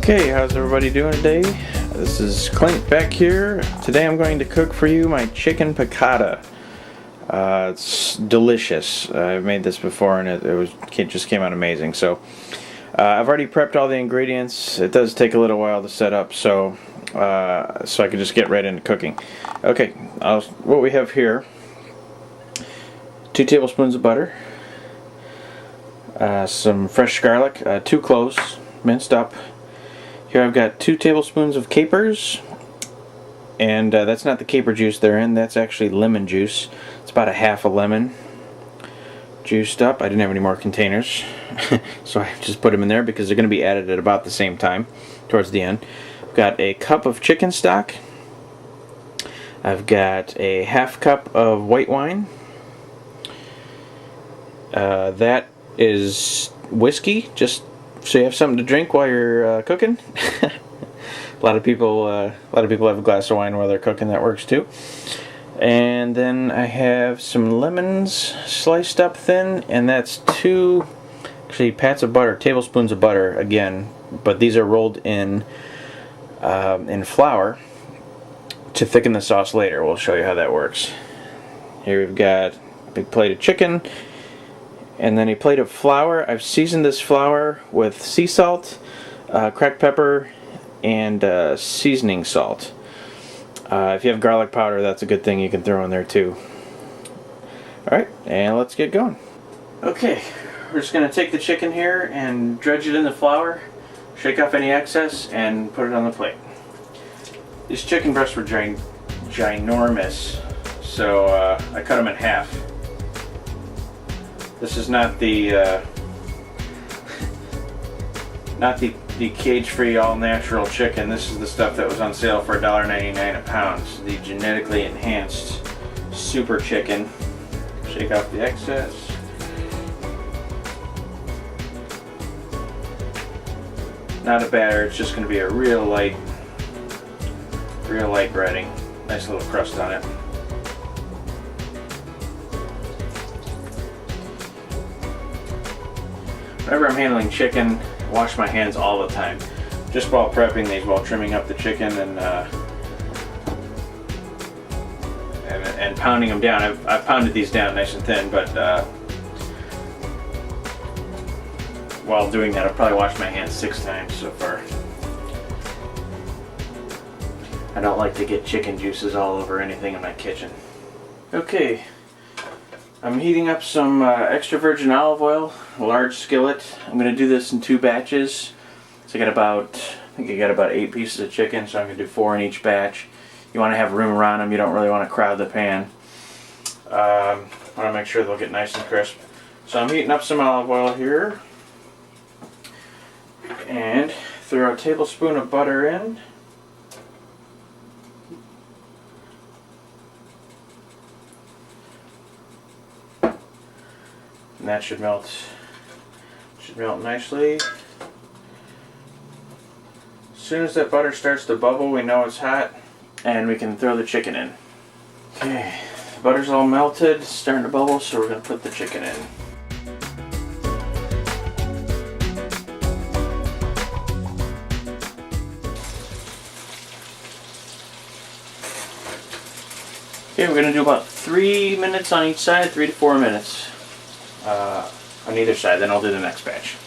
Okay, how's everybody doing today? This is Clint back here. Today I'm going to cook for you my chicken piccata. It's delicious. I've made this before and it just came out amazing. So I've already prepped all the ingredients. It does take a little while to set up, so I can just get right into cooking. Okay, what we have here: 2 tablespoons of butter, some fresh garlic, 2 cloves minced up. Here I've got 2 tablespoons of capers, and that's not the caper juice they're in, that's actually lemon juice. It's about a half a lemon juiced up. I didn't have any more containers, so I just put them in there because they're going to be added at about the same time, towards the end. I've got a cup of chicken stock. I've got a half cup of white wine. That is whiskey, just so you have something to drink while you're cooking. A lot of people have a glass of wine while they're cooking. That works too. And then I have some lemons sliced up thin, and that's 2 pats of butter, tablespoons of butter again, but these are rolled in flour to thicken the sauce later. We'll show you how that works. Here we've got a big plate of chicken, and then a plate of flour. I've seasoned this flour with sea salt, cracked pepper, and seasoning salt. If you have garlic powder, that's a good thing you can throw in there too. Alright, and let's get going. Okay, we're just going to take the chicken here and dredge it in the flour, shake off any excess, and put it on the plate. These chicken breasts were ginormous, so I cut them in half. This is not the cage-free, all-natural chicken. This is the stuff that was on sale for $1.99 a pound. This is the genetically enhanced super chicken. Shake off the excess. Not a batter. It's just going to be a real light breading. Nice little crust on it. Whenever I'm handling chicken, I wash my hands all the time. Just while prepping these, while trimming up the chicken and pounding them down. I've pounded these down nice and thin, but while doing that, I've probably washed my hands 6 times so far. I don't like to get chicken juices all over anything in my kitchen. Okay. I'm heating up some extra virgin olive oil, a large skillet. I'm going to do this in 2 batches. So I think I got about 8 pieces of chicken, so I'm going to do 4 in each batch. You want to have room around them. You don't really want to crowd the pan. Want to make sure they'll get nice and crisp. So I'm heating up some olive oil here. And throw a tablespoon of butter in. And that should melt nicely. As soon as that butter starts to bubble, we know it's hot, and we can throw the chicken in. Okay, the butter's all melted, it's starting to bubble, so we're going to put the chicken in. Okay, we're going to do about 3 minutes on each side, 3 to 4 minutes. On either side, then I'll do the next batch.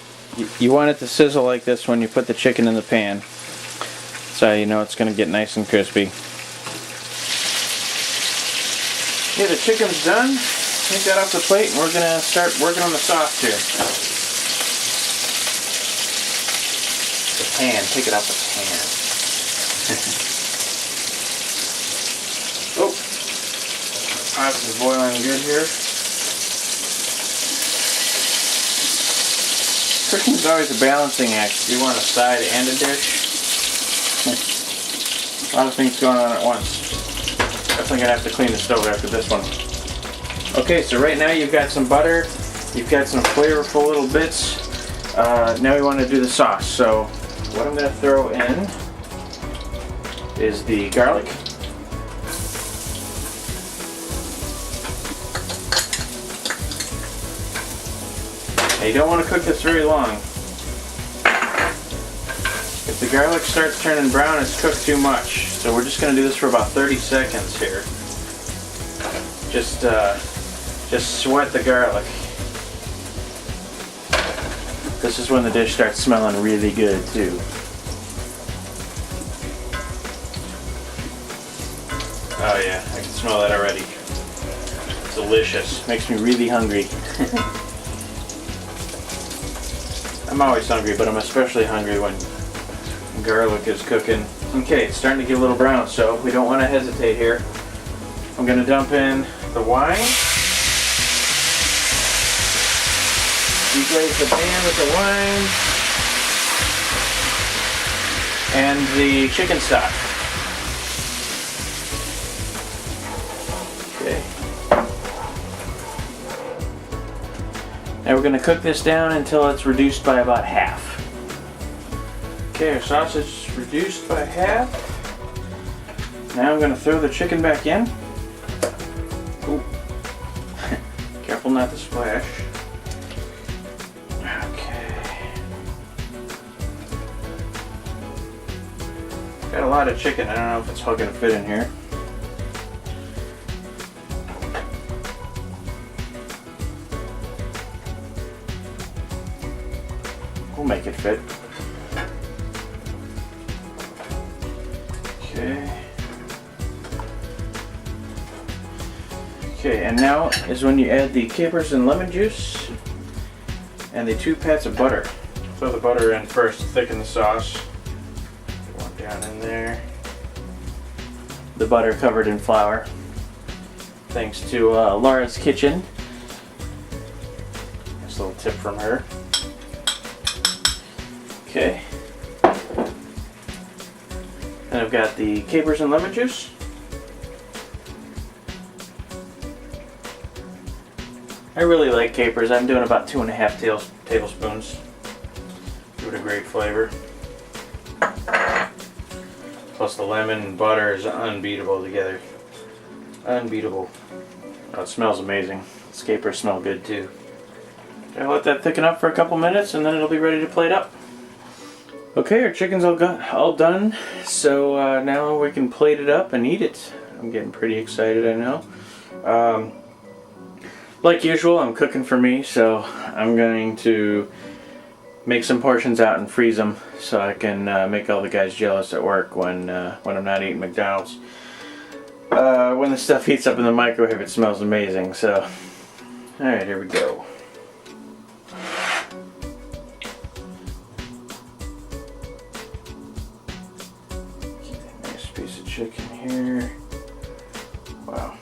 You want it to sizzle like this when you put the chicken in the pan, so you know it's going to get nice and crispy. Okay, the chicken's done. Take that off the plate, and we're going to start working on the sauce here. The pan, take it off the pan. Oh, sauce is boiling good here. Cooking's always a balancing act. You want a side and a dish. A lot of things going on at once. Definitely gonna have to clean the stove after this one. Okay, so right now you've got some butter, you've got some flavorful little bits. Now we want to do the sauce. So what I'm gonna throw in is the garlic. Now you don't want to cook this very long. If the the garlic starts turning brown, it's cooked too much. So we're just going to do this for about 30 seconds here. Just sweat the garlic. This is when the dish starts smelling really good too. Oh yeah, I can smell that already. Delicious. Makes me really hungry. I'm always hungry, but I'm especially hungry when garlic is cooking. Okay, it's starting to get a little brown, so we don't want to hesitate here. I'm going to dump in the wine. Deglaze the pan with the wine. And the chicken stock. Okay. Now we're going to cook this down until it's reduced by about half. Okay, our sausage is reduced by half. Now I'm going to throw the chicken back in. Ooh. Careful not to splash. Okay. Got a lot of chicken. I don't know if it's all going to fit in here. We'll make it fit. Okay. Okay, and now is when you add the capers and lemon juice and the 2 pats of butter. Throw the butter in first to thicken the sauce. One down in there. The butter covered in flour. Thanks to Laura's Kitchen. Just a little tip from her. Okay. And I've got the capers and lemon juice. I really like capers. I'm doing about 2.5 tablespoons. Give it a great flavor. Plus the lemon and butter is unbeatable together. Unbeatable. Oh, it smells amazing. These capers smell good too. I'll let that thicken up for a couple minutes and then it'll be ready to plate up. Okay, our chicken's all done, so now we can plate it up and eat it. I'm getting pretty excited, I know. Like usual, I'm cooking for me, so I'm going to make some portions out and freeze them so I can make all the guys jealous at work when I'm not eating McDonald's. When the stuff heats up in the microwave, it smells amazing, so... Alright, here we go. Piece of chicken here. Wow.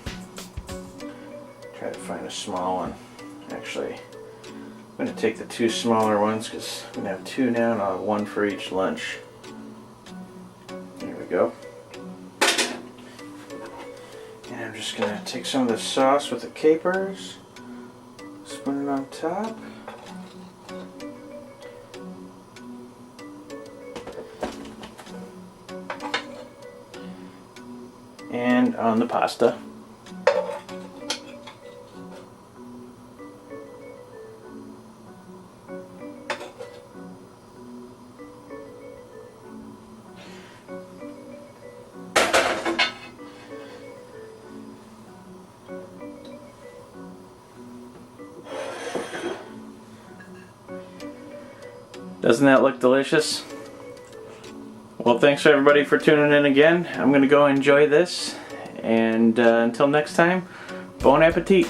Try to find a small one. Actually, I'm going to take the 2 smaller ones because I'm going to have 2 now and I'll have 1 for each lunch. There we go. And I'm just going to take some of the sauce with the capers, spoon it on top. And on the pasta. Doesn't that look delicious? Well, thanks everybody for tuning in again. I'm going to go enjoy this, and until next time, bon appetit.